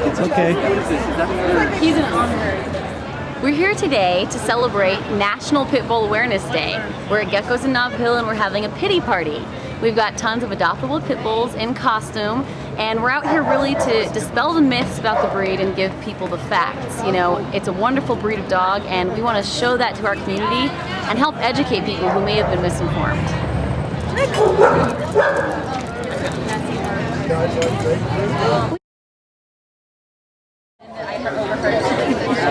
It's okay. He's an honorary. We're here today to celebrate National Pit Bull Awareness Day. We're at Geckos in Nob Hill and we're having a Pittie party. We've got tons of adoptable pit bulls in costume, and we're out here really to dispel the myths about the breed and give people the facts. You know, it's a wonderful breed of dog, and we want to show that to our community and help educate people who may have been misinformed.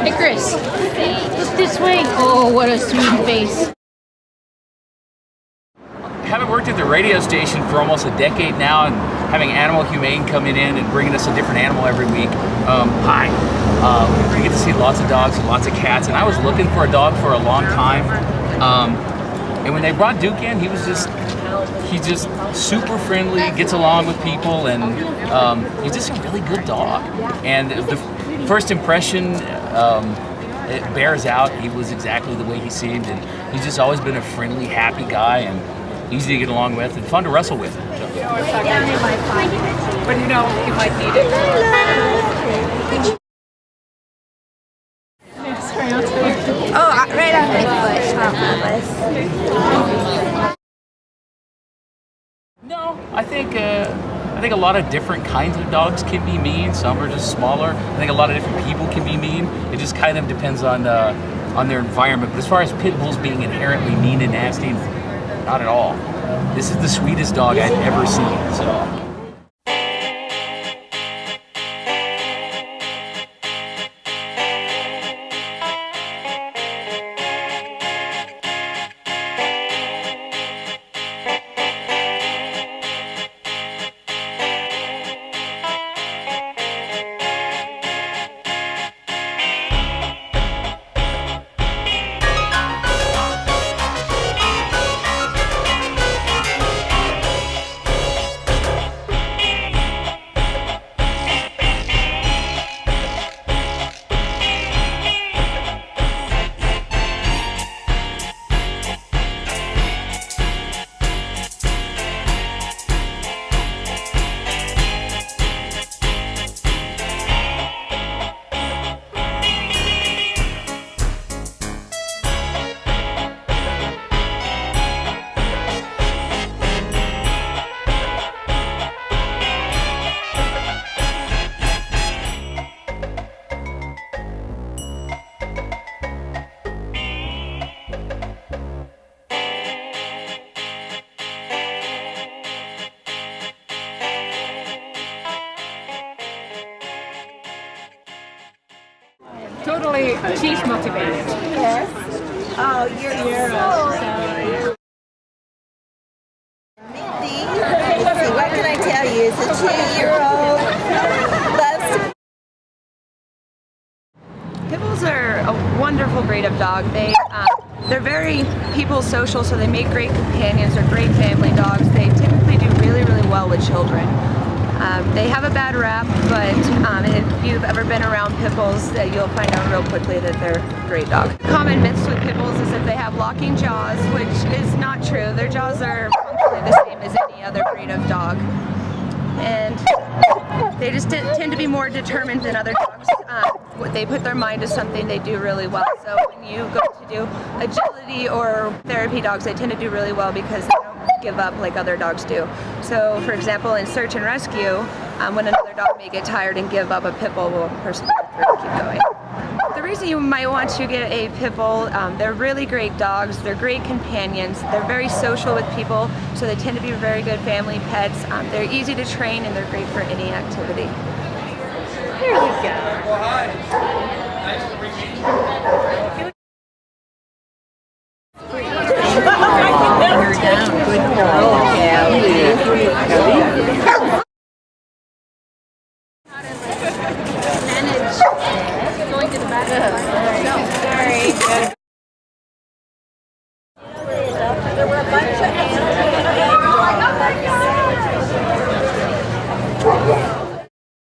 Hey Chris, look this way. Oh, what a sweet face. Having worked at the radio station for almost a decade now, and having Animal Humane coming in and bringing us a different animal every week, we get to see lots of dogs and lots of cats, and I was looking for a dog for a long time. And when they brought Duke in, he's just super friendly, gets along with people, and he's just a really good dog. And the first impression, it bears out. He was exactly the way he seemed, and he's just always been a friendly, happy guy, and easy to get along with and fun to wrestle with. So. But you know, you might need it. Oh, right on my foot. No, I think a lot of different kinds of dogs can be mean. Some are just smaller. I think a lot of different people can be mean. It just kind of depends on their environment. But as far as pit bulls being inherently mean and nasty, not at all. This is the sweetest dog I've ever seen. So. Totally cheese motivated. Yes. Oh, you're so. Mindy, let's see, what can I tell you? It's a 2-year-old. Loves to. Pit bulls are a wonderful breed of dog. They're very people social, so they make great companions. They're great family dogs. They typically do really, really well with children. They have a bad rap, but if you've ever been around pit bulls, you'll find out real quickly that they're great dogs. Common myths with pit bulls is that they have locking jaws, which is not true. Their jaws are functionally the same as any other breed of dog. And they just tend to be more determined than other dogs. They put their mind to something, they do really well. So when you go to do agility or therapy dogs, they tend to do really well because they don't give up like other dogs do. So for example, in search and rescue, when another dog may get tired and give up, a pit bull will persevere through and keep going. The reason you might want to get a pit bull, they're really great dogs, they're great companions, they're very social with people, so they tend to be very good family pets. They're easy to train and they're great for any activity. There you go. Well, hi. Nice to meet you. You're down. Good girl, Callie. Manage going to the back.